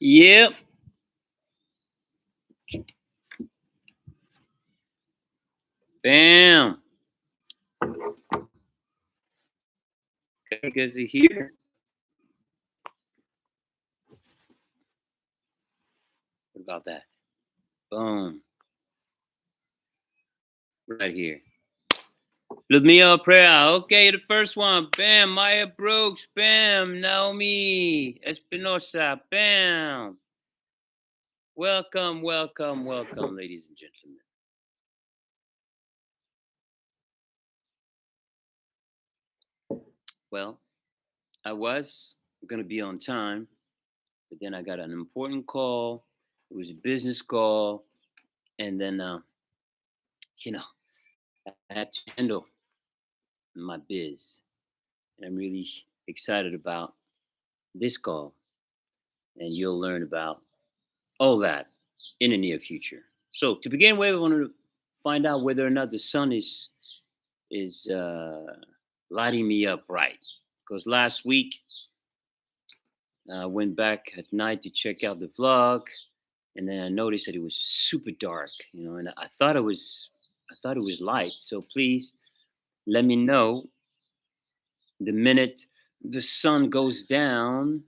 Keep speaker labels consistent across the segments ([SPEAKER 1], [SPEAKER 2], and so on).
[SPEAKER 1] Yep. Bam. Okay, guys are here. What about that? Boom. Right here. Ludmilla Prayer. Okay, the first one. Bam. Maya Brooks. Bam. Naomi Espinosa. Bam. Welcome, welcome, welcome, ladies and gentlemen. Well, I was going to be on time, but then I got an important call. It was a business call. And then, you know, I had to handle my biz. And I'm really excited about this call. And you'll learn about all that in the near future. So to begin with, I want to find out whether or not the sun is lighting me up right. Because last week I went back at night to check out the vlog, and then I noticed that it was super dark, and I thought it was light. So please let me know the minute the sun goes down,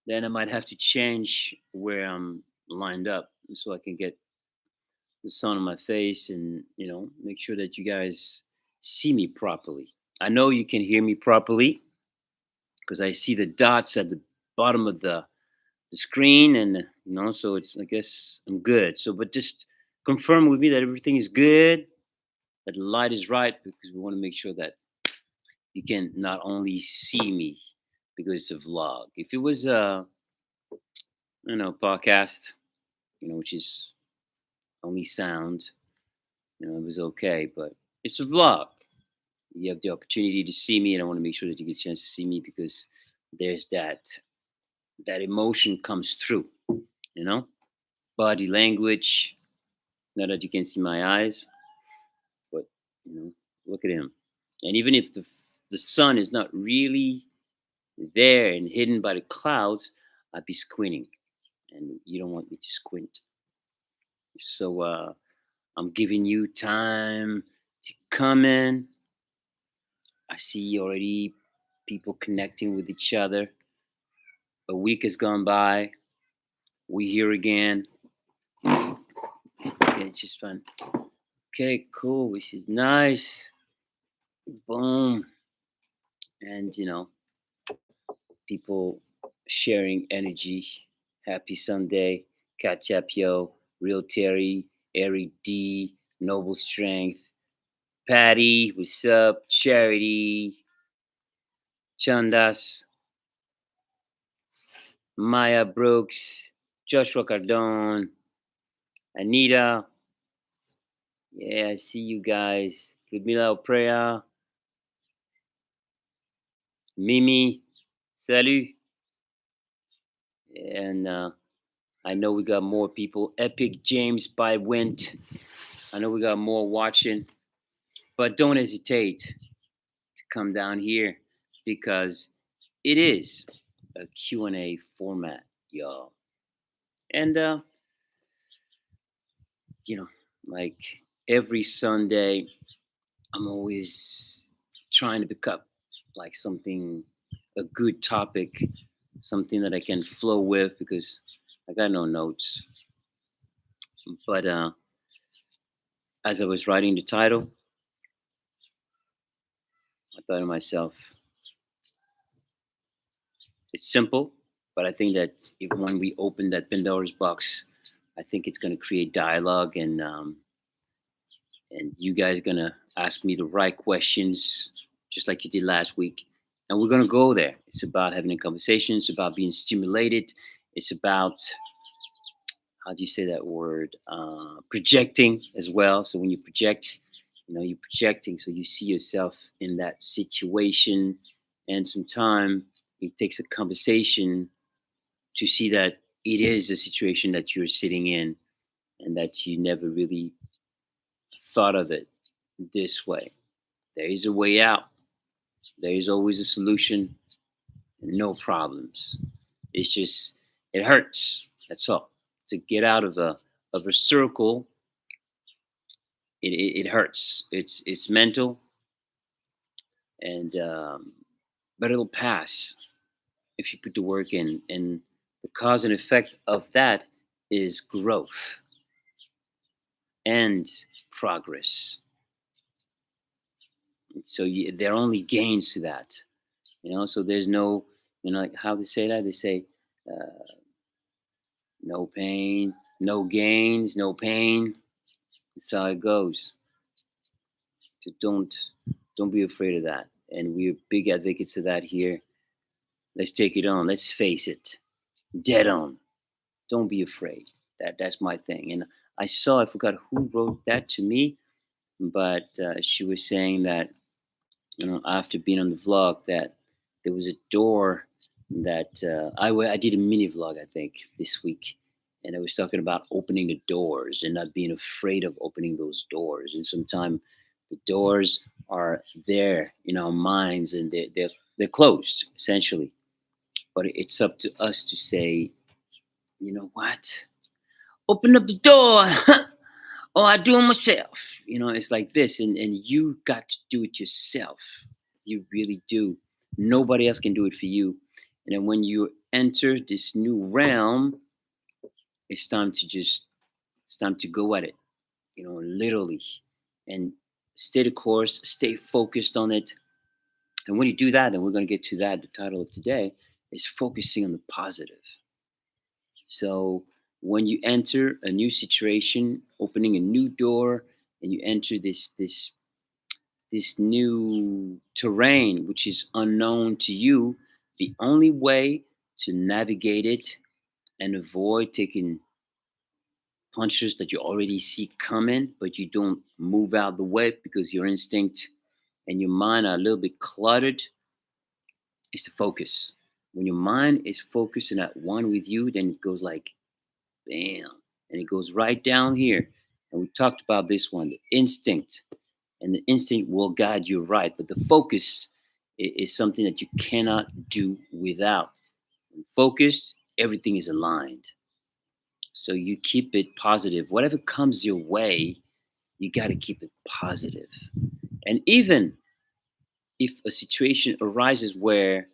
[SPEAKER 1] then I might have to change where I'm lined up so I can get the sun on my face and make sure that you guys see me properly. I know you can hear me properly because I see the dots at the bottom of the screen, and so it's, I guess I'm good. So but just confirm with me that everything is good, that the light is right, because we want to make sure that you can not only see me because it's a vlog. If it was a podcast, which is only sound, it was okay. But it's a vlog. You have the opportunity to see me, and I want to make sure that you get a chance to see me because there's that emotion comes through, you know, body language. Not that you can see my eyes, but look at him. And even if the sun is not really there and hidden by the clouds, I'd be squinting, and you don't want me to squint. So I'm giving you time to come in. I see already people connecting with each other. A week has gone by. We here again. Okay, it's just fun. Okay, cool. This is nice. Boom. And people sharing energy. Happy Sunday. Catchapio, Real Terry, Eric D, Noble Strength, Patty, what's up? Charity, Chandas, Maya Brooks, Joshua Cardone, Anita. Yeah, I see you guys. Ludmilla Oprea, Mimi, salut. And I know we got more people. Epic James by Wint. I know we got more watching. But don't hesitate to come down here because it is a Q&A format, y'all. And, like every Sunday, I'm always trying to pick up like something, a good topic, something that I can flow with because I got no notes. But as I was writing the title, I thought to myself, it's simple, but I think that when we open that Pandora's box, I think it's going to create dialogue, and you guys are going to ask me the right questions, just like you did last week. And we're going to go there. It's about having a conversation. It's about being stimulated. It's about, how do you say that word? Projecting as well. So when you project, you're projecting. So you see yourself in that situation. And sometimes it takes a conversation to see that it is a situation that you're sitting in and that you never really thought of it this way. There is a way out. There is always a solution. No problems. It's just, it hurts. That's all. To get out of a circle, it hurts. It's mental, and but it'll pass if you put the work in. And the cause and effect of that is growth and progress. So there are only gains to that. So there's no, like how they say that. They say, uh, no pain, no gains, no pain. That's how it goes. So don't be afraid of that. And we're big advocates of that here. Let's take it on. Let's face it. Dead on. Don't be afraid. That's my thing. And I forgot who wrote that to me, but she was saying that, after being on the vlog, that there was a door that I did a mini vlog, I think, this week, and I was talking about opening the doors and not being afraid of opening those doors. And sometimes the doors are there in our minds, and they're closed essentially. But it's up to us to say, you know what, open up the door. Oh, I do it myself. It's like this, and you got to do it yourself. You really do. Nobody else can do it for you. And then when you enter this new realm, it's time to go at it. Literally, and stay the course. Stay focused on it. And when you do that, and we're going to get to that, the title of today is focusing on the positive. So when you enter a new situation, opening a new door, and you enter this new terrain which is unknown to you, the only way to navigate it and avoid taking punches that you already see coming, but you don't move out the way because your instinct and your mind are a little bit cluttered, is to focus. When your mind is focused and at one with you, then it goes like bam, and it goes right down here. And we talked about this one, the instinct, and the instinct will guide you right, but the focus is something that you cannot do without. When focused, everything is aligned. So you keep it positive. Whatever comes your way, you got to keep it positive. And even if a situation arises where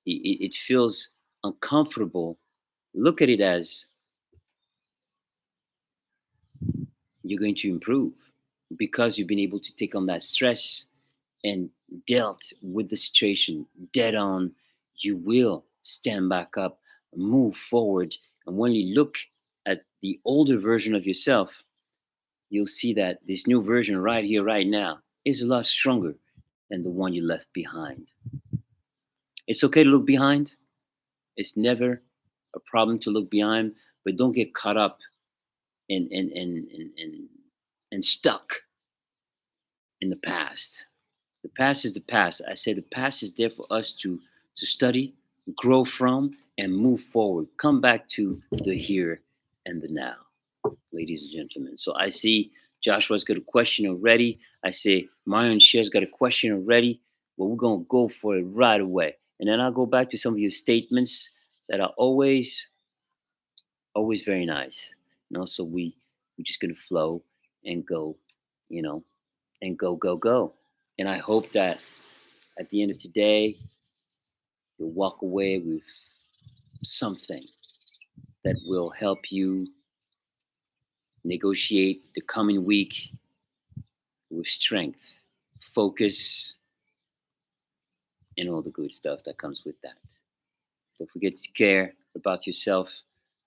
[SPEAKER 1] it feels uncomfortable, look at it as you're going to improve because you've been able to take on that stress and dealt with the situation dead on. You will stand back up, move forward. And when you look at the older version of yourself, you'll see that this new version right here, right now, is a lot stronger than the one you left behind. It's okay to look behind. It's never a problem to look behind, but don't get caught up and stuck in the past. The past is the past. I say the past is there for us to study, grow from, and move forward. Come back to the here and the now, ladies and gentlemen. So I see Joshua's got a question already. I say Marion Cher's got a question already. Well, we're gonna go for it right away. And then I'll go back to some of your statements that are always very nice. So we're just gonna flow and go, you know, and go. And I hope that at the end of today, you'll walk away with something that will help you negotiate the coming week with strength, focus, and all the good stuff that comes with that. Don't forget to care about yourself.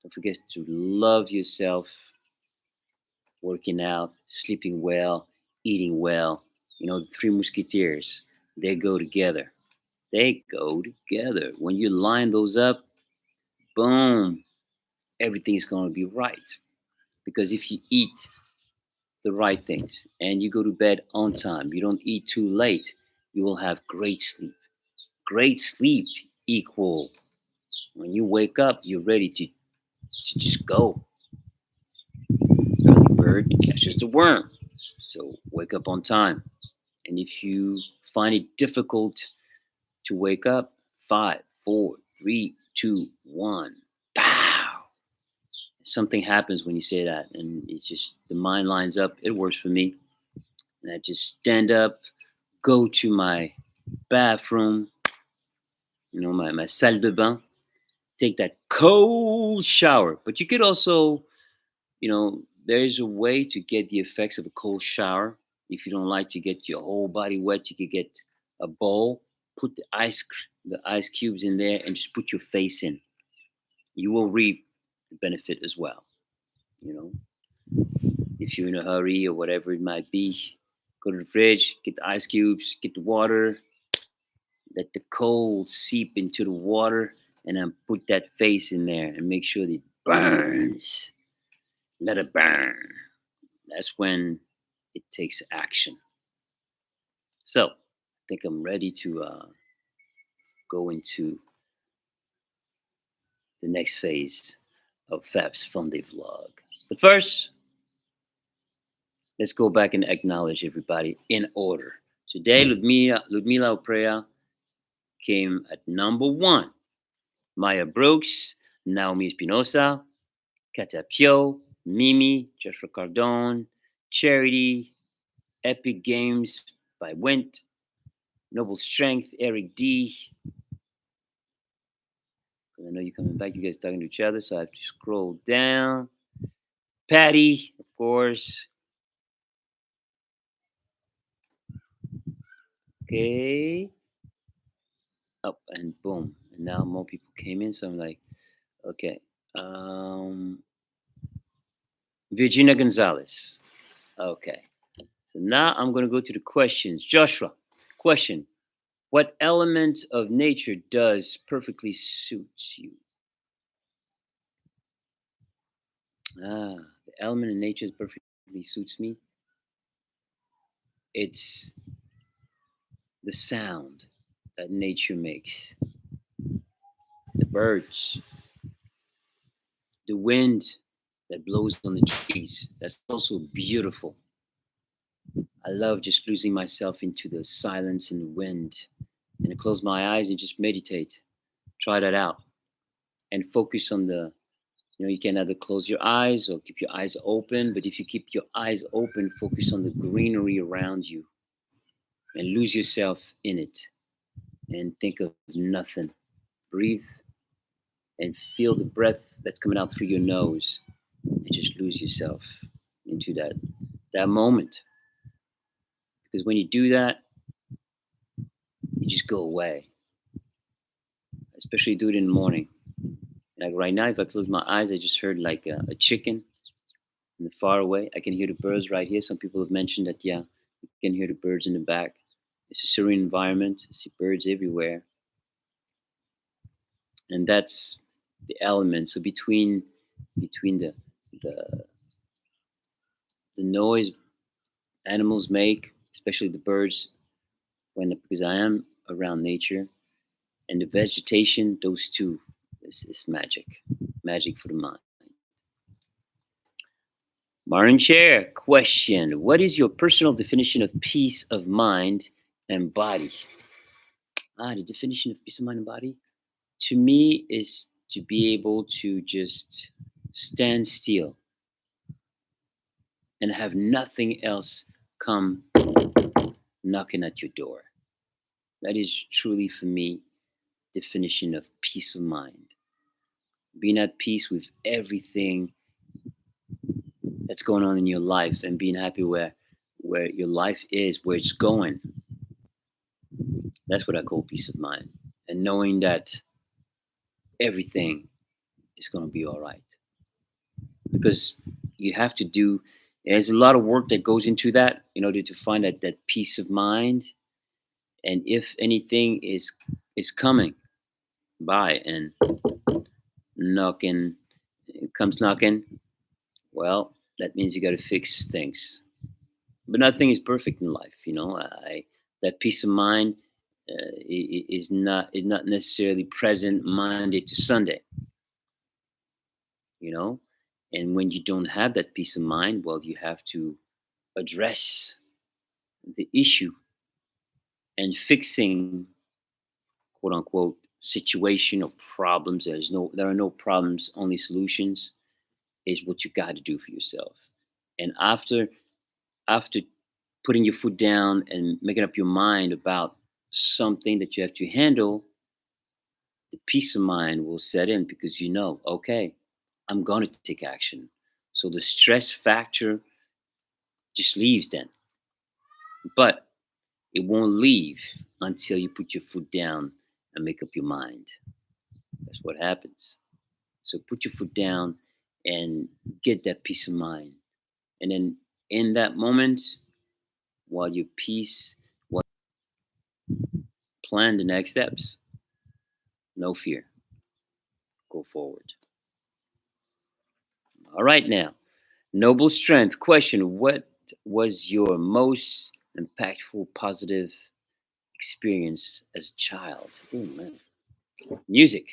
[SPEAKER 1] Don't forget to love yourself, working out, sleeping well, eating well. The three musketeers, they go together. They go together. When you line those up, boom, everything is going to be right. Because if you eat the right things and you go to bed on time, you don't eat too late, you will have great sleep. Great sleep equal when you wake up, you're ready to just go. Early bird catches the worm. So wake up on time. And if you find it difficult to wake up, 5, 4, 3, 2, 1, pow. something happens when you say that, and it just the mind lines up. It works for me, and I just stand up, go to my bathroom, my salle de bain, take that cold shower. But you could also, there is a way to get the effects of a cold shower. If you don't like to get your whole body wet, you could get a bowl, put the ice cubes in there, and just put your face in. You will reap the benefit as well. You know, if you're in a hurry or whatever it might be, go to the fridge, get the ice cubes, get the water, let the cold seep into the water, and then put that face in there and make sure that it burns. Let it burn. That's when it takes action. So I think I'm ready to go into the next phase of Fab's Funday vlog. But first, let's go back and acknowledge everybody in order. Today, Ludmila Oprea came at number one. Maya Brooks, Naomi Espinosa, Kata Pio, Mimi, Joshua Cardone, Charity, Epic Games by Went, Noble Strength, Eric D. I know you're coming back. You guys talking to each other, so I have to scroll down. Patty, of course. Okay. Up and boom. And now more people came in, so I'm like, okay. Virginia Gonzalez. Okay. So now I'm going to go to the questions. Joshua, question. What element of nature does perfectly suits you? The element of nature that perfectly suits me. It's the sound that nature makes. The birds, the wind that blows on the trees. That's also beautiful. I love just losing myself into the silence and the wind. And I close my eyes and just meditate. Try that out. And focus on you can either close your eyes or keep your eyes open. But if you keep your eyes open, focus on the greenery around you and lose yourself in it. And think of nothing. Breathe and feel the breath that's coming out through your nose. And just lose yourself into that moment. Because when you do that, you just go away. Especially do it in the morning. Like right now, if I close my eyes, I just heard like a chicken in the far away. I can hear the birds right here. Some people have mentioned that, yeah, you can hear the birds in the back. It's a serene environment. I see birds everywhere. And that's the element. So between the the noise animals make, especially the birds, because I am around nature, and the vegetation, those two is magic for the mind. Marin Chair, question. What is your personal definition of peace of mind and body? The definition of peace of mind and body to me is to be able to just stand still and have nothing else come knocking at your door. That is truly for me definition of peace of mind. Being at peace with everything that's going on in your life and being happy where your life is, where it's going. That's what I call peace of mind. And knowing that everything is going to be all right. Because you have to there's a lot of work that goes into that in order to find that peace of mind. And if anything is coming by and comes knocking, well, that means you got to fix things. But nothing is perfect in life, that peace of mind is not necessarily present Monday to Sunday, you know. And when you don't have that peace of mind, well, you have to address the issue and fixing quote unquote situation or problems. There are no problems, only solutions. is what you got to do for yourself. And after putting your foot down and making up your mind about something that you have to handle, the peace of mind will set in because you know, okay, I'm going to take action. So the stress factor just leaves then. But it won't leave until you put your foot down and make up your mind. That's what happens. So put your foot down and get that peace of mind. And then in that moment, while you're peace, while plan the next steps, no fear, go forward. All right, now, noble strength question: what was your most impactful positive experience as a child? Oh man, music,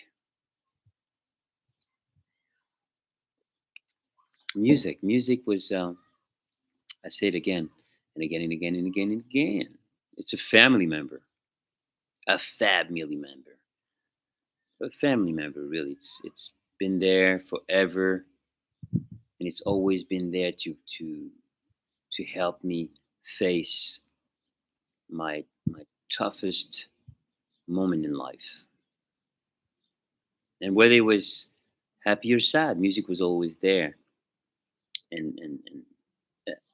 [SPEAKER 1] music was. I say it again and again and again and again and again. It's a family member, a Fab Milli member, a family member. Really, it's been there forever, and it's always been there to help me face my toughest moment in life. And whether it was happy or sad, music was always there. And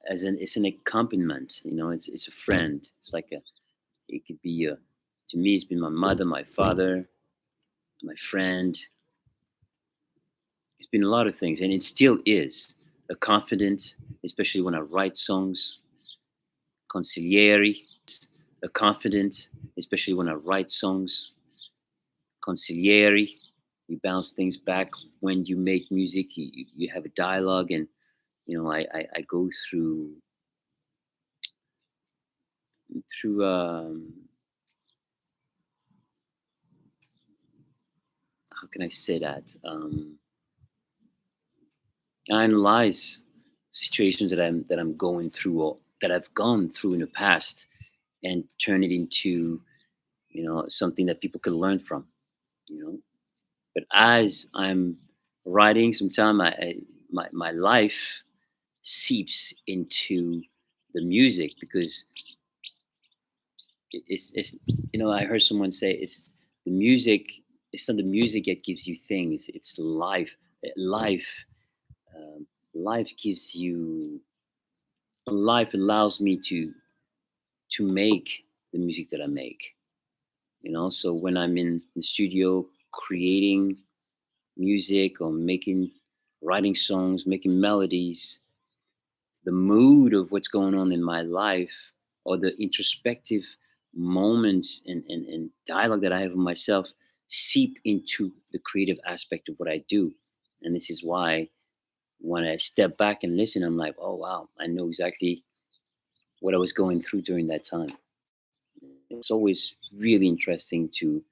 [SPEAKER 1] as an it's an accompaniment, it's a friend. It's like a it could be a to me it's been my mother, my father, my friend. It's been a lot of things, and it still is a confidant, especially when I write songs. Consigliere, a confidant, especially when I write songs. Consigliere, you bounce things back when you make music. You have a dialogue, and I go through how can I say that? I analyze situations that I'm going through or that I've gone through in the past and turn it into something that people can learn from. You know, but as I'm writing, sometimes my life seeps into the music because it's I heard someone say it's the music. It's not the music that gives you things. It's life. Life. Um, life gives you. Life allows me to make the music that I make. So when I'm in the studio creating music or writing songs, making melodies, the mood of what's going on in my life or the introspective moments and dialogue that I have with myself seep into the creative aspect of what I do. And this is why when I step back and listen, I'm like, oh wow, I know exactly what I was going through during that time. It's always really interesting to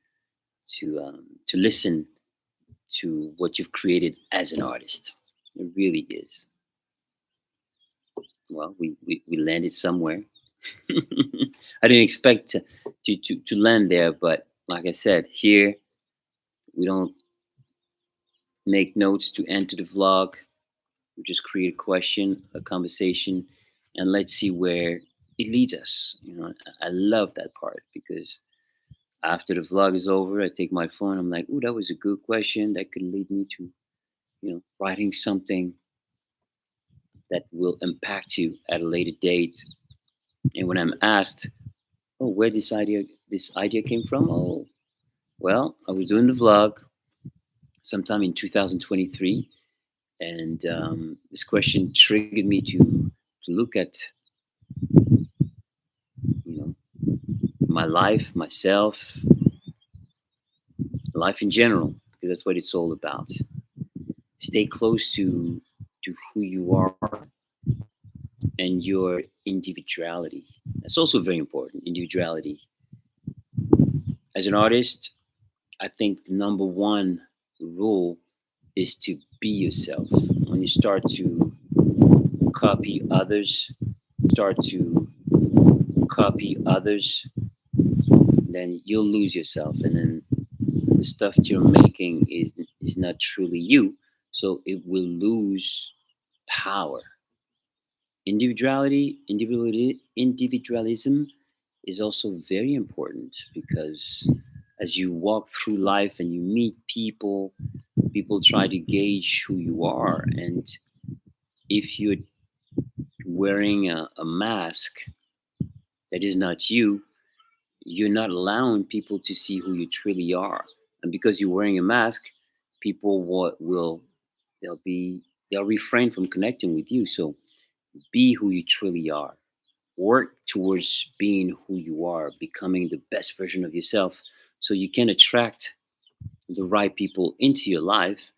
[SPEAKER 1] listen to what you've created as an artist. It really is. Well, we landed somewhere. I didn't expect to land there, but like I said, here we don't make notes to enter the vlog. We just create a question, a conversation, and let's see where it leads us. I love that part because after the vlog is over, I take my phone. I'm like, "Ooh, that was a good question. That could lead me to, writing something that will impact you at a later date." And when I'm asked, "Oh, where this idea came from?" Oh, well, I was doing the vlog sometime in 2023, and this question triggered me to look at you know my life, myself, life in general, because that's what it's all about. Stay close to who you are and your individuality. That's also very important. Individuality. As an artist, I think the number one rule is to be yourself. When you start to copy others, start to copy others, then you'll lose yourself, and then the stuff you're making is not truly you. So it will lose power. Individualism is also very important because as you walk through life and you meet people, people try to gauge who you are. And if you're wearing a mask that is not you, you're not allowing people to see who you truly are. And because you're wearing a mask, people will they'll be they'll refrain from connecting with you. So be who you truly are. Work towards being who you are, becoming the best version of yourself so you can attract the right people into your life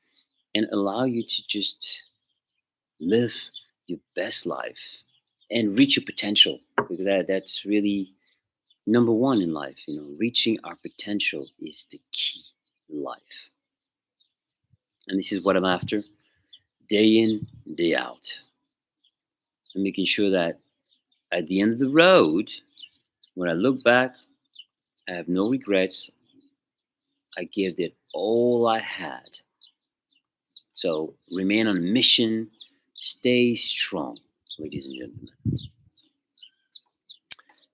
[SPEAKER 1] and allow you to just live your best life and reach your potential. Because that's really number one in life. Reaching our potential is the key in life. And this is what I'm after day in, day out. And making sure that at the end of the road, when I look back, I have no regrets. I gave it all I had. So remain on a mission, stay strong, ladies and gentlemen.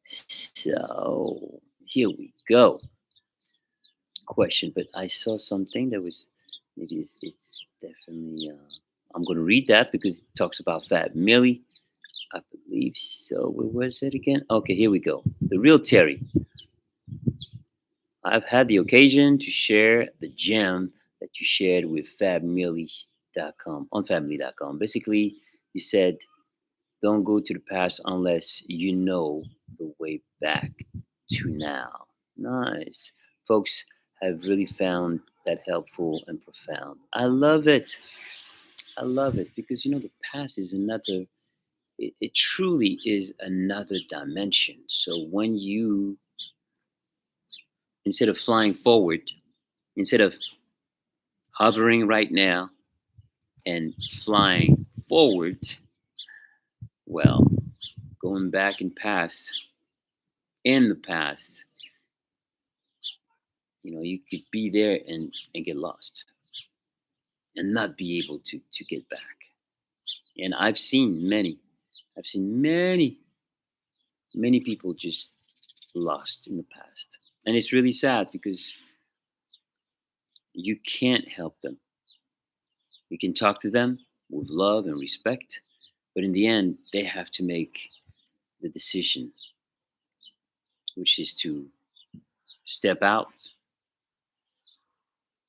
[SPEAKER 1] So here we go. Question, but I saw something that was maybe it's definitely. I'm going to read that because it talks about Fab Milli. I believe so. Where was it again? Okay, here we go. The real Terry. I've had the occasion to share the gem that you shared with fabmilli.com on family.com. Basically, you said, don't go to the past unless you know the way back to now. Nice. Folks have really found that helpful and profound. I love it. I love it because, the past is another, it truly is another dimension. So when you, instead of flying forward, instead of hovering right now and flying forward, well, going back in the past, you could be there and get lost and not be able to get back. And I've seen many people just lost in the past. And it's really sad because you can't help them. You can talk to them with love and respect, but in the end, they have to make the decision, which is to step out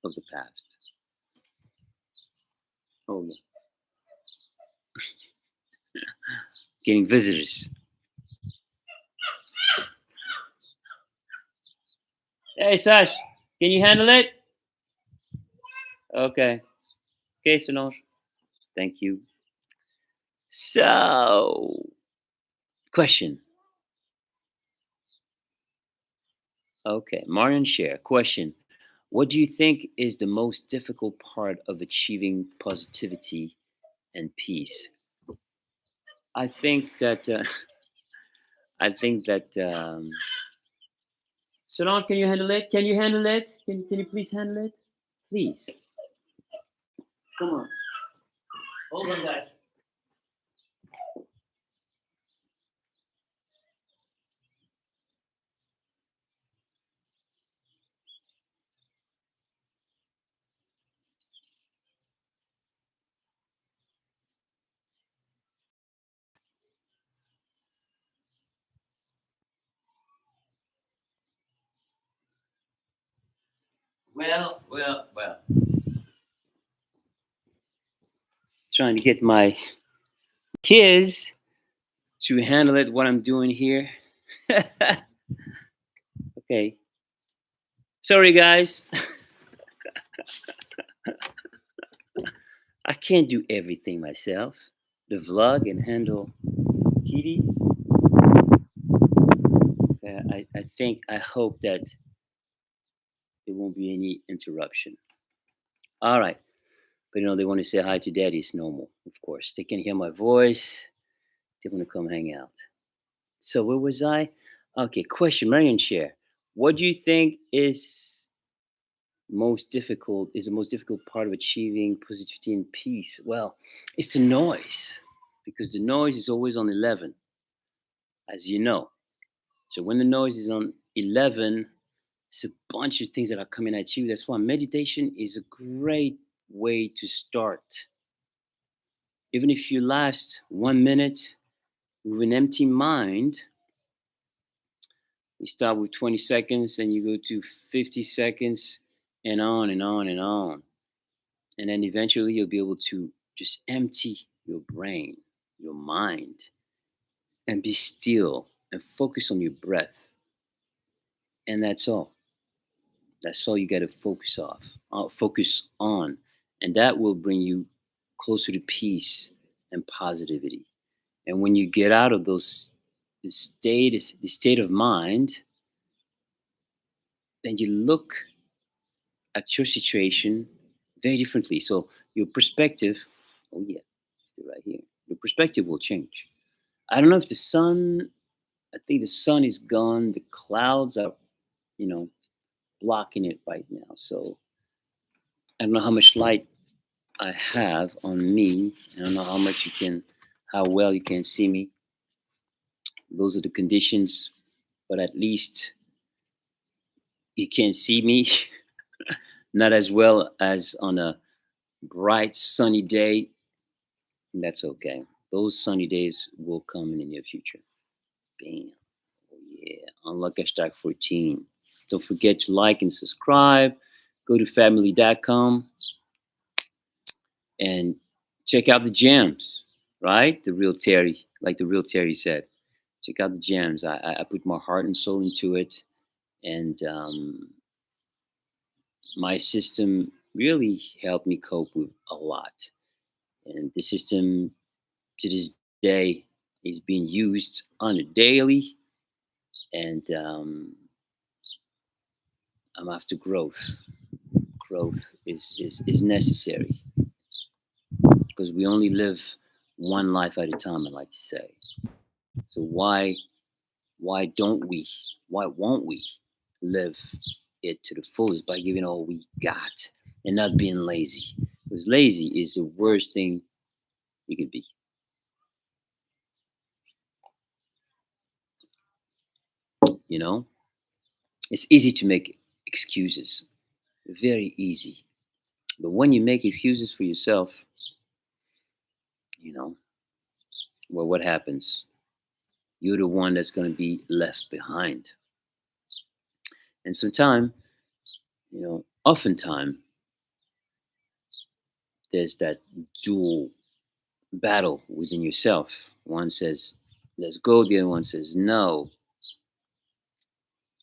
[SPEAKER 1] of the past. Oh, yeah. Getting visitors. Hey, Sash, can you handle it? Okay. Okay, Sonor. Thank you. So, question. Okay, Marion Share. Question. What do you think is the most difficult part of achieving positivity and peace? I think that. I think that. Sonor, can you handle it? Can you handle it? Can you please handle it? Please. Come on. Hold on, guys. Well. Trying to get my kids to handle it. What I'm doing here. Okay. Sorry, guys. I can't do everything myself. The vlog and handle kitties. I hope that there won't be any interruption. All right. But they want to say hi to daddy. It's normal, of course. They can hear my voice. They want to come hang out. So where was I? Okay, question, Marion Share. What do you think is the most difficult part of achieving positivity and peace? Well, it's the noise, because the noise is always on 11, as you know. So when the noise is on 11, it's a bunch of things that are coming at you. That's why meditation is a great way to start. Even if you last 1 minute with an empty mind, you start with 20 seconds, then you go to 50 seconds, and on and on and on. And then eventually you'll be able to just empty your brain, your mind, and be still and focus on your breath. And that's all. That's all you got to focus on, and that will bring you closer to peace and positivity. And when you get out of the state of mind, then you look at your situation very differently. So your perspective, oh yeah, stay right here. Your perspective will change. I don't know if the sun. I think the sun is gone. The clouds are, you know, blocking it right now. So I don't know how much light I have on me. I don't know how well you can see me. Those are the conditions, but at least you can see me. Not as well as on a bright sunny day. That's okay. Those sunny days will come in the near future. Bam. Oh yeah. Unlock hashtag 14. Don't forget to like and subscribe. Go to family.com and check out the gems, right? The real Terry said. Check out the gems. I put my heart and soul into it, and my system really helped me cope with a lot. And the system to this day is being used on a daily, and I'm after growth. Growth is necessary because we only live one life at a time, I like to say. So why don't we? Why won't we live it to the fullest by giving all we got and not being lazy? Because lazy is the worst thing you could be. You know, it's easy to make excuses, very easy. But when you make excuses for yourself, you know, well, what happens? You're the one that's going to be left behind. And sometimes, oftentimes there's that dual battle within yourself. One says, let's go, the other one says, no.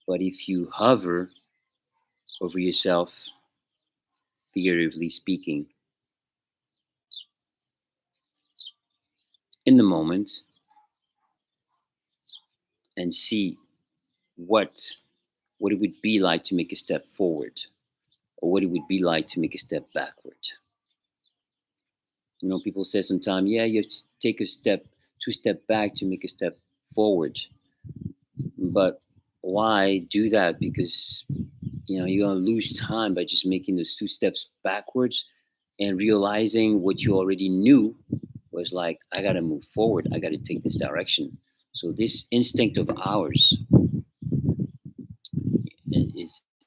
[SPEAKER 1] But if you hover over yourself, figuratively speaking, in the moment and see what what it would be like to make a step forward or what it would be like to make a step backward. People say sometimes, yeah, you have to take a step, two step back to make a step forward. But why do that? Because you're gonna lose time by just making those two steps backwards and realizing what you already knew was like, I gotta move forward, I gotta take this direction. So this instinct of ours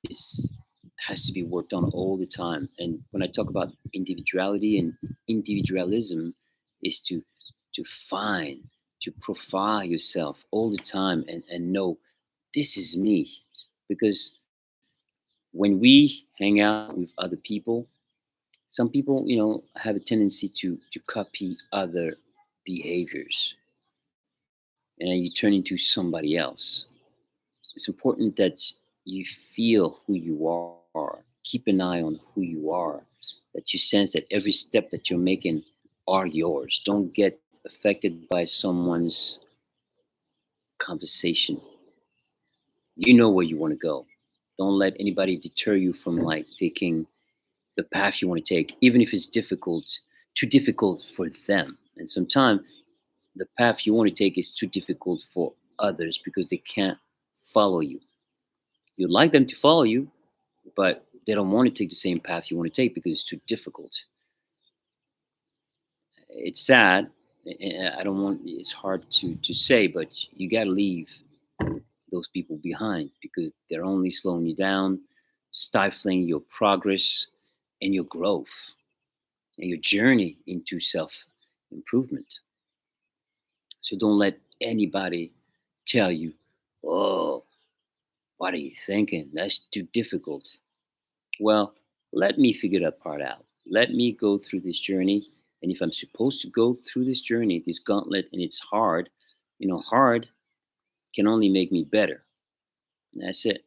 [SPEAKER 1] is has to be worked on all the time. And when I talk about individuality and individualism, is to find, to profile yourself all the time and know this is me. Because when we hang out with other people, some people, have a tendency to copy other behaviors, and then you turn into somebody else. It's important that you feel who you are. Keep an eye on who you are. That you sense that every step that you're making are yours. Don't get affected by someone's conversation. You know where you want to go. Don't let anybody deter you from like taking the path you want to take, even if it's too difficult for them. And sometimes the path you want to take is too difficult for others because they can't follow you. You'd like them to follow you, but They don't want to take the same path you want to take because it's too difficult. It's sad. I don't want. It's hard to say, but you got to leave those people behind because they're only slowing you down, stifling your progress and your growth and your journey into self improvement. So don't let anybody tell you, "Oh, what are you thinking? That's too difficult." Well, let me figure that part out. Let me go through this journey. And if I'm supposed to go through this journey, this gauntlet, and it's hard, hard can only make me better. And that's it.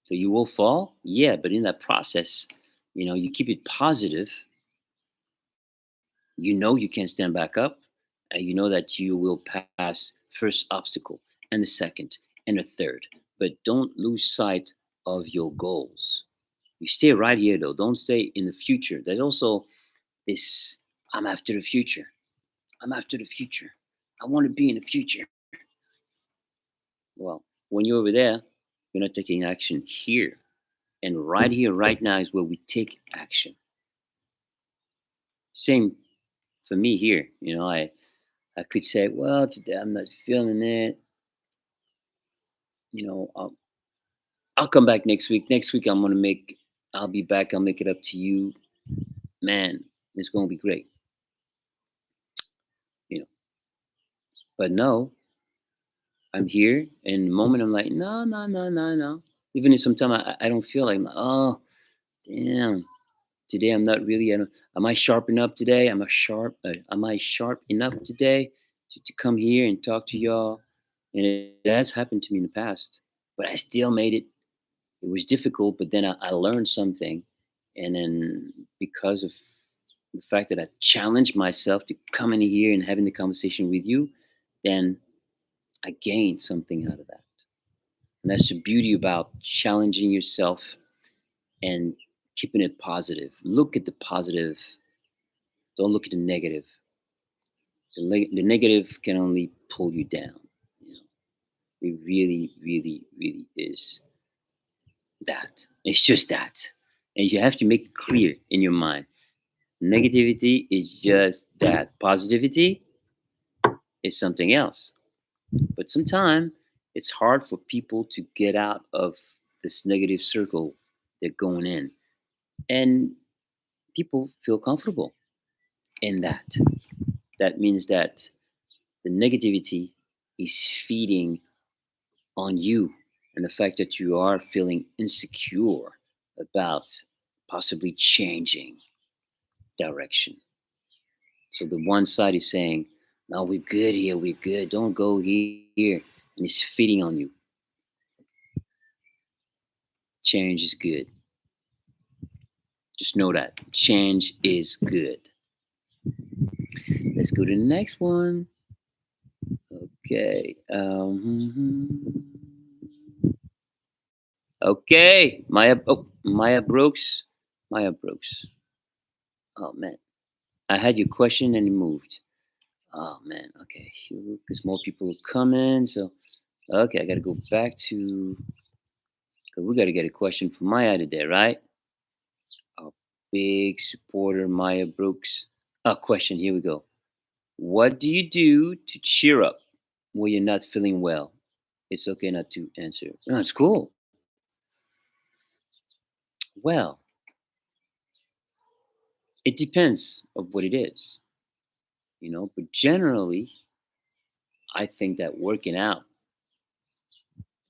[SPEAKER 1] So you will fall, yeah, but in that process, you keep it positive. You know you can stand back up, and you know that you will pass first obstacle and the second and the third. But don't lose sight of your goals. You stay right here though. Don't stay in the future. There's also this I'm after the future. I'm after the future. I want to be in the future. Well, when you're over there, you're not taking action here. And right here, right now is where we take action. Same for me here. I could say, well, today I'm not feeling it. You know, I'll, I'll come back next week. Next week I'll be back. I'll make it up to you. Man, it's going to be great. You know, but no, I'm here. And the moment I'm like, no, no, no, no, no. Even if sometimes I don't feel like, oh, damn, today I'm not really. Am I sharp enough today? Am I sharp enough today to come here and talk to y'all? And it has happened to me in the past, but I still made it. It was difficult, but then I learned something, and then because of the fact that I challenged myself to come in here and having the conversation with you, then I gained something out of that. And that's the beauty about challenging yourself and keeping it positive. Look at the positive. Don't look at the negative. The negative can only pull you down. You know, it really, really, really is that. It's just that. And you have to make it clear in your mind. Negativity is just that. Positivity is something else. But sometimes it's hard for people to get out of this negative circle they're going in. And people feel comfortable in that. That means that the negativity is feeding on you and the fact that you are feeling insecure about possibly changing direction. So the one side is saying, no, we're good here, we're good, don't go here. And it's feeding on you. Change is good. Just know that. Change is good. Let's go to the next one. Okay. Okay. Maya Brooks. Maya Brooks. Oh, man. I had your question and it moved. Oh, man. Okay. Because more people are coming. So, okay. I got to go back to. Cause we got to get a question from Maya today, right? Our big supporter, Maya Brooks. Question. Here we go. What do you do to cheer up when you're not feeling well? It's okay not to answer. No, it's cool. Well, it depends of what it is, but generally, I think that working out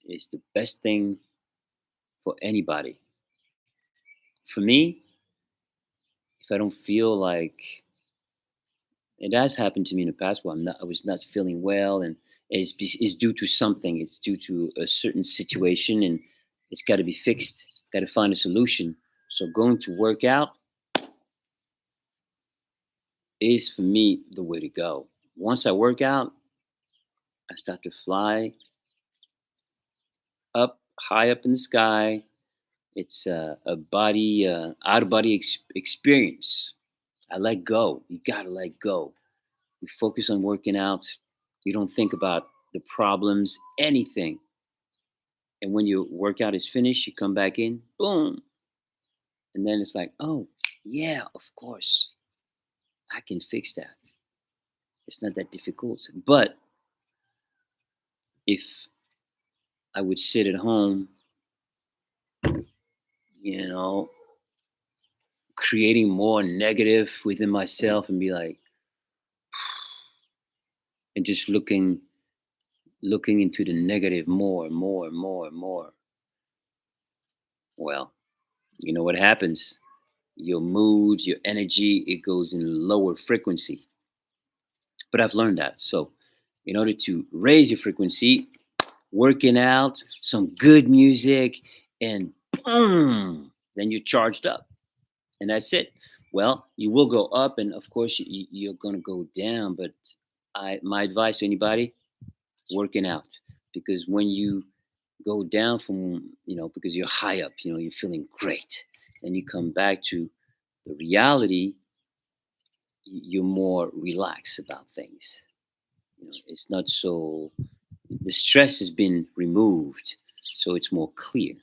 [SPEAKER 1] is the best thing for anybody. For me, if I don't feel like it has happened to me in the past where I was not feeling well, and it's due to something. It's due to a certain situation, and it's got to be fixed. Got to find a solution. So going to work out is for me the way to go. Once I work out, I start to fly up high up in the sky. It's a body out of body experience. I let go. You gotta let go. You focus on working out. You don't think about the problems, anything. And when your workout is finished, you come back in. Boom. And then it's like, oh, yeah, of course, I can fix that. It's not that difficult. But if I would sit at home, you know, creating more negative within myself and be like, and just looking into the negative more and more and more and more, well, you know what happens? Your moods, your energy, it goes in lower frequency. But I've learned that. So, in order to raise your frequency, working out, some good music, and boom, then you're charged up. And that's it. Well, you will go up, and of course, you're going to go down. But my advice to anybody, working out. Because when you go down from, because you're high up, you're feeling great. And you come back to the reality, you're more relaxed about things. It's not so, the stress has been removed, so it's more clear.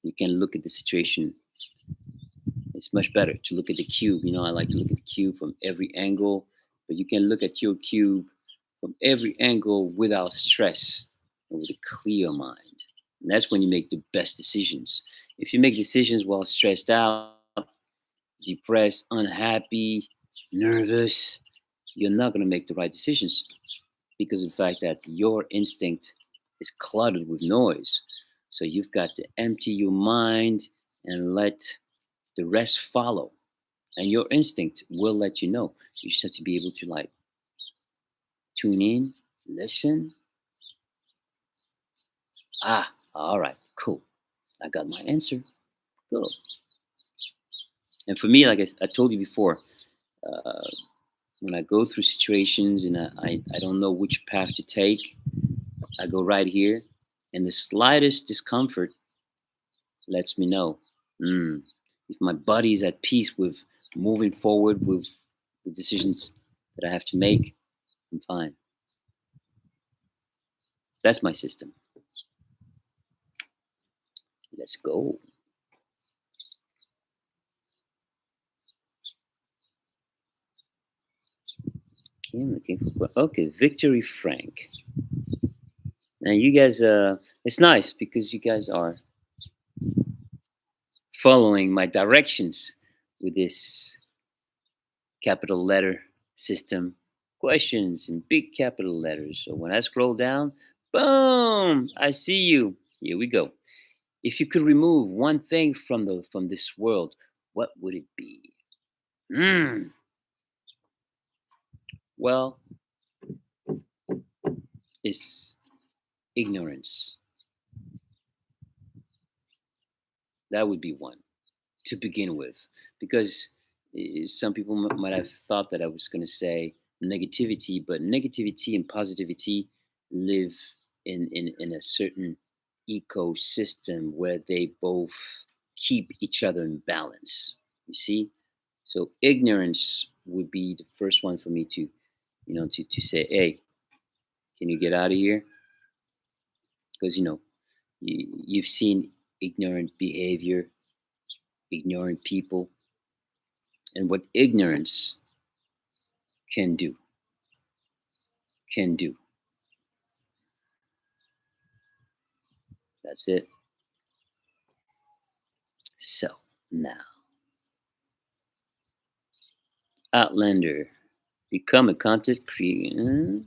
[SPEAKER 1] You can look at the situation. It's much better to look at the cube. I like to look at the cube from every angle, but you can look at your cube from every angle without stress and with a clear mind. And that's when you make the best decisions. If you make decisions while stressed out, depressed, unhappy, nervous, you're not going to make the right decisions because of the fact that your instinct is cluttered with noise. So you've got to empty your mind and let the rest follow. And your instinct will let you know. You just have to be able to like tune in, listen. All right, cool. I got my answer. Go. And for me, like I told you before, uh, when I go through situations and I don't know which path to take, I go right here. And the slightest discomfort lets me know, mm, if my body is at peace with moving forward with the decisions that I have to make, I'm fine. That's my system. Let's go. Okay, I'm looking for okay, Victory Frank. Now you guys, it's nice because you guys are following my directions with this capital letter system questions in big capital letters. So when I scroll down, boom, I see you. Here we go. If you could remove one thing from this world, what would it be? Hmm. Well, it's ignorance. That would be one to begin with, because some people might have thought that I was going to say negativity, but negativity and positivity live in a certain ecosystem where they both keep each other in balance. You see, so ignorance would be the first one for me to, to say, hey, can you get out of here? Because you've seen ignorant behavior, ignorant people, and what ignorance can do. Can do. That's it. So now, Outlander, become a content creator.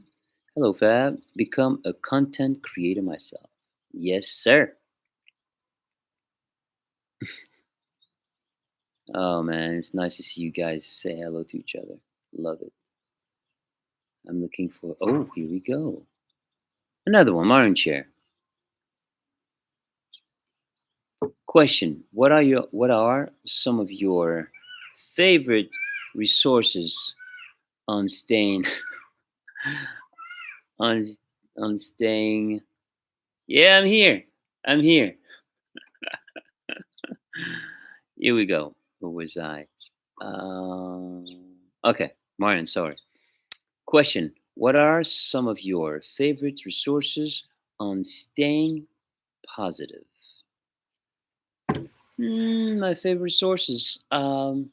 [SPEAKER 1] Hello, Fab. Become a content creator myself. Yes, sir. Oh man, it's nice to see you guys say hello to each other. Love it. I'm looking for. Oh, here we go. Another one, Marin chair. Question: What are some of your favorite resources on staying on on staying? Yeah, I'm here. I'm here. Here we go. Where was I? Um, okay, Martin. Sorry. Question: What are some of your favorite resources on staying positive? My favorite sources. I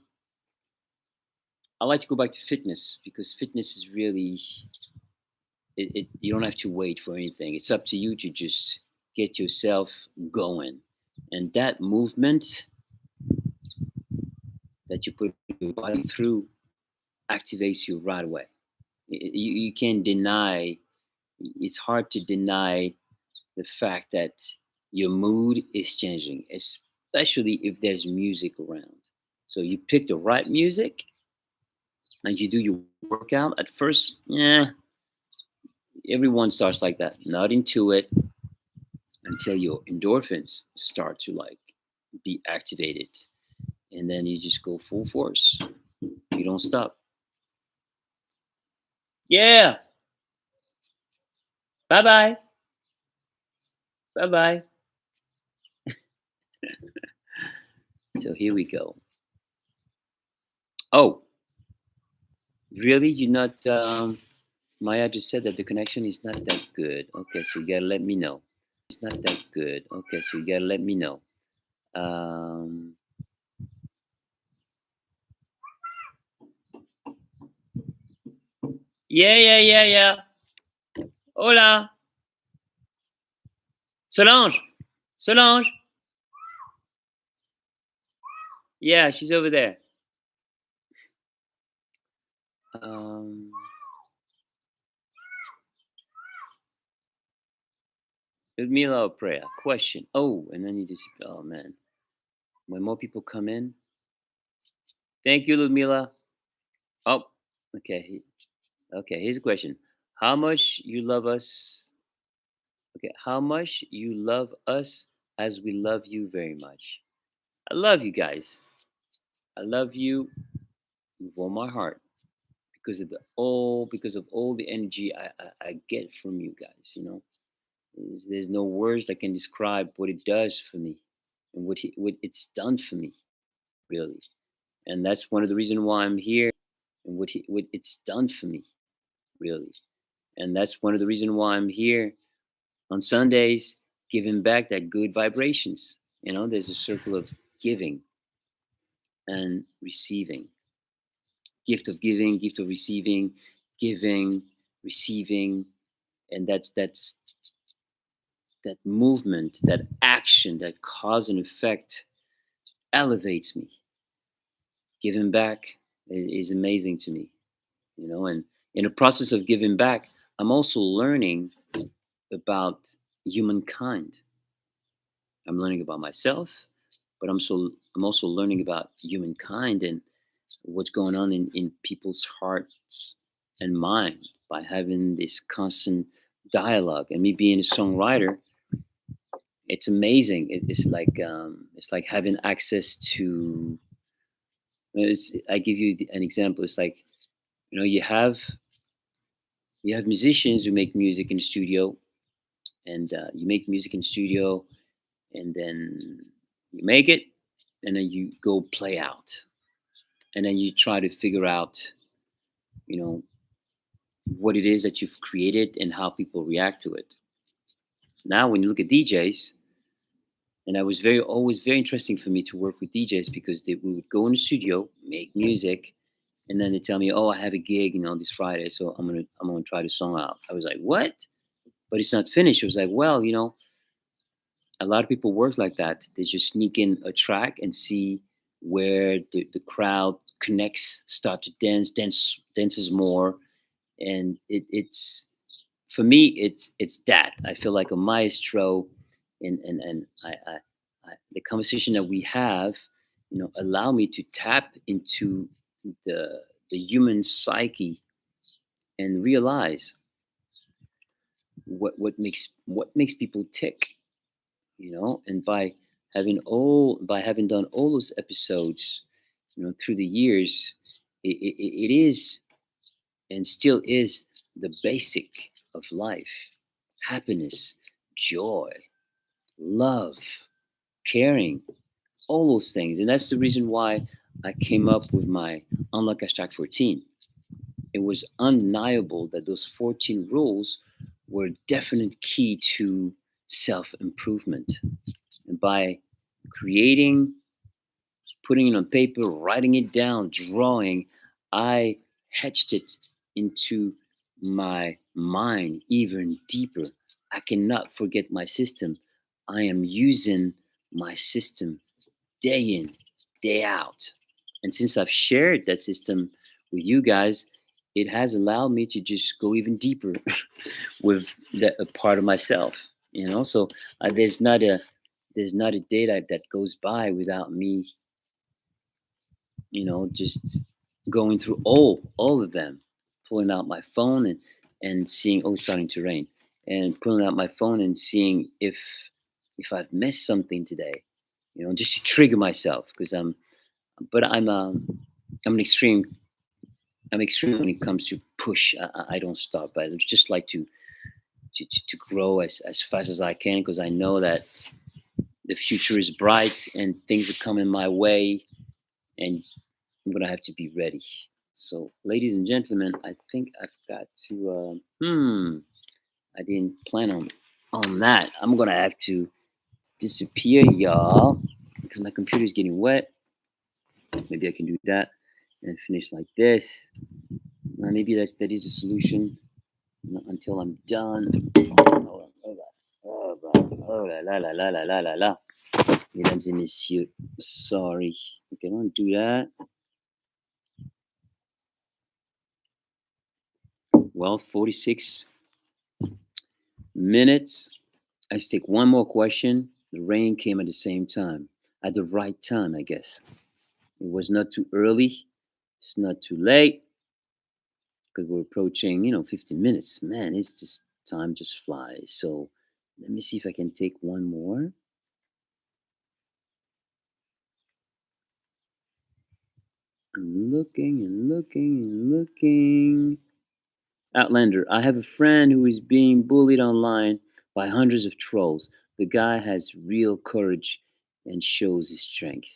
[SPEAKER 1] like to go back to fitness because fitness is really you don't have to wait for anything. It's up to you to just get yourself going, and that movement that you put your body through activates you right away. You can't deny. It's hard to deny the fact that your mood is changing, especially if there's music around. So you pick the right music and you do your workout. At first, yeah, everyone starts like that, not into it until your endorphins start to like be activated, and then you just go full force. You don't stop. Yeah. Bye bye. Bye bye. So here we go. Oh, really? You're not? Maya just said that the connection is not that good. Okay, so you gotta let me know. It's not that good. Okay, so you gotta let me know. Um, yeah, yeah, yeah, yeah. Hola, Solange. Solange. Yeah, she's over there. Um, Ludmila or prayer. Question. Oh, and then you just. Oh man, when more people come in. Thank you, Ludmila. Oh, okay. Okay, here's a question. How much you love us? Okay, how much you love us as we love you very much. I love you guys. I love you with all my heart because of all the energy I get from you guys. You know, there's no words that can describe what it does for me and what it's done for me, really. And that's one of the reasons why I'm here and what it's done for me, really. And that's one of the reasons why I'm here on Sundays, giving back that good vibrations. You know, there's a circle of giving and receiving, gift of giving, gift of receiving, giving, receiving, and that's that movement, that action, that cause and effect elevates me. Giving back is amazing to me, you know, and in the process of giving back, I'm also learning about humankind. I'm learning about myself, but I'm also learning about humankind and what's going on in people's hearts and mind by having this constant dialogue. And me being a songwriter, it's amazing. It's like having access to. I give you an example. It's like you know you have musicians who make music in the studio, and you make music in the studio, and then you make it, and then you go play out, and then you try to figure out, you know, what it is that you've created and how people react to it. Now, when you look at DJs, and that was very always very interesting for me to work with DJs because we would go in the studio, make music, and then they tell me, "Oh, I have a gig, you know, this Friday, so I'm gonna try the song out." I was like, "What?" But it's not finished. It was like, well, you know, a lot of people work like that. They just sneak in a track and see where the crowd connects, start to dances more, and it's for me it's that I feel like a maestro, and the conversation that we have, you know, allow me to tap into the human psyche and realize what makes people tick, you know, and by having done all those episodes, you know, through the years, it is and still is the basic of life: happiness, joy, love, caring, all those things. And that's the reason why I came up with my Unlock Hashtag 14. It was undeniable that those 14 rules were a definite key to self improvement. And by creating, putting it on paper, writing it down, drawing, I hatched it into my mind even deeper. I cannot forget my system. I am using my system day in, day out. And since I've shared that system with you guys, it has allowed me to just go even deeper with a part of myself. So there's not a day that goes by without me, just going through all of them, pulling out my phone and seeing, oh, it's starting to rain, and pulling out my phone and seeing if I've missed something today, just to trigger myself because but I'm an extreme. I'm extreme when it comes to push. I don't stop. I just like to grow as fast as I can because I know that the future is bright and things are coming my way, and I'm gonna have to be ready. So, ladies and gentlemen, I think I've got to. I didn't plan on that. I'm gonna have to disappear, y'all, because my computer is getting wet. Maybe I can do that and finish like this. Maybe that is the solution until I'm done. Hold on, hold on. Oh, oh la la la la la la la la. Mesdames et messieurs, sorry. Okay, I don't do that. Well, 46 minutes. Let's take one more question. The rain came at the same time, at the right time, I guess. It was not too early. It's not too late because we're approaching, 15 minutes. Man, it's just time just flies. So let me see if I can take one more. I'm looking and looking and looking. Outlander, I have a friend who is being bullied online by hundreds of trolls. The guy has real courage and shows his strength.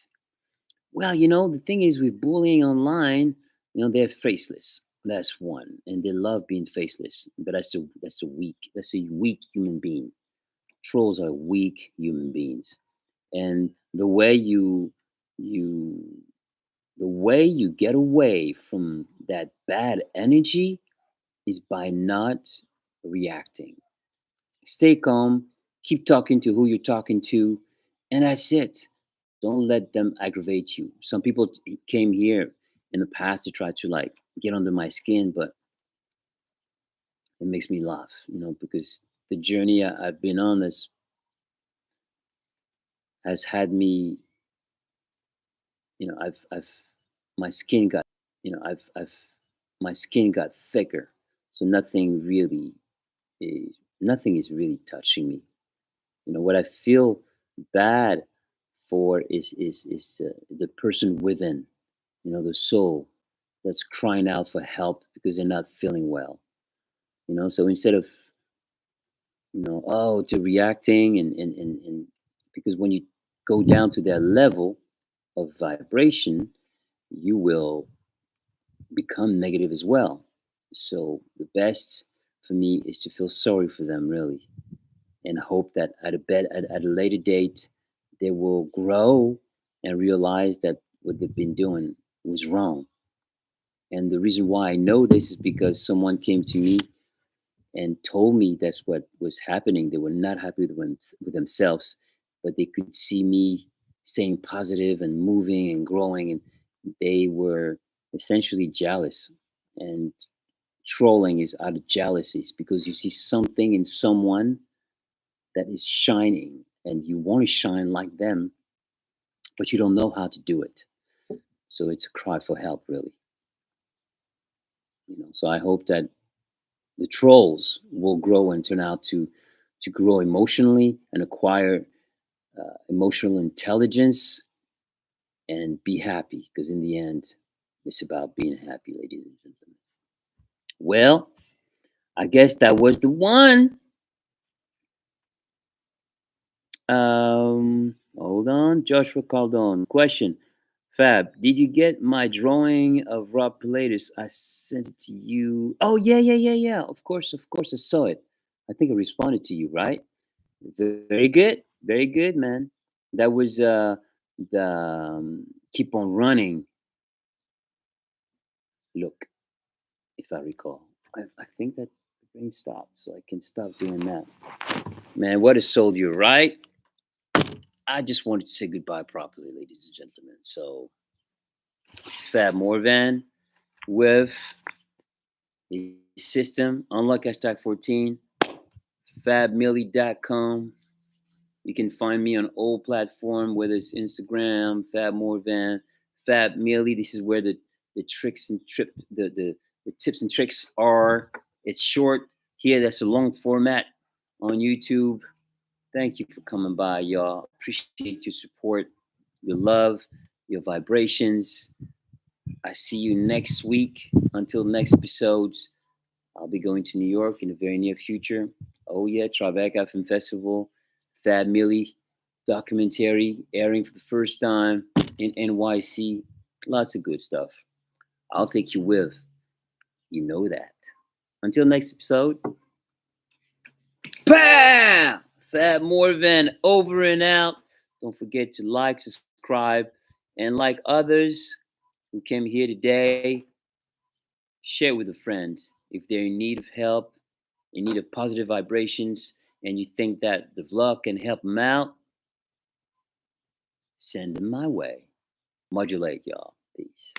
[SPEAKER 1] Well, the thing is with bullying online, they're faceless. That's one, and they love being faceless. But that's a weak human being. Trolls are weak human beings, and you the way you get away from that bad energy is by not reacting. Stay calm, keep talking to who you're talking to, and that's it. Don't let them aggravate you. Some people came here in the past to try to like get under my skin, but it makes me laugh, because the journey I've been on has had me, I've my skin got, I've my skin got thicker, so nothing is really touching me. What I feel bad for is the person within, the soul that's crying out for help because they're not feeling well. So instead of to reacting and because when you go down to that level of vibration, you will become negative as well. So the best for me is to feel sorry for them really and hope that at a later date they will grow and realize that what they've been doing was wrong. And the reason why I know this is because someone came to me and told me that's what was happening. They were not happy with themselves, but they could see me staying positive and moving and growing, and they were essentially jealous. And trolling is out of jealousies because you see something in someone that is shining, and you want to shine like them, but you don't know how to do it. So it's a cry for help, really. So I hope that the trolls will grow and turn out to grow emotionally and acquire emotional intelligence and be happy because in the end it's about being happy, ladies and gentlemen. Well, I guess that was the one. Hold on. Joshua Caldon, question. Fab, did you get my drawing of Rob Pilatus? I sent it to you. Oh, yeah, yeah, yeah, yeah. Of course, I saw it. I think I responded to you, right? Very good. Very good, man. That was the Keep on Running look, if I recall. I think that the brain stopped, so I can stop doing that. Man, what a soldier, right? I just wanted to say goodbye properly, ladies and gentlemen. So, this is Fab Morvan with the system, unlock hashtag 14, fabmilli.com. You can find me on all platform, whether it's Instagram, Fab Morvan, Fab Milli. This is where the tricks and the tips and tricks are. It's short. Here, that's a long format on YouTube. Thank you for coming by, y'all. Appreciate your support, your love, your vibrations. I see you next week. Until next episodes, I'll be going to New York in the very near future. Oh yeah, Tribeca Film Festival, Fab Milli documentary airing for the first time in NYC. Lots of good stuff. I'll take you with. You know that. Until next episode. Bam! Fab Morvan over and out. Don't forget to like, subscribe, and like others who came here today, share with a friend. If they're in need of help, in need of positive vibrations, and you think that the vlog can help them out, send them my way. Modulate, y'all. Peace.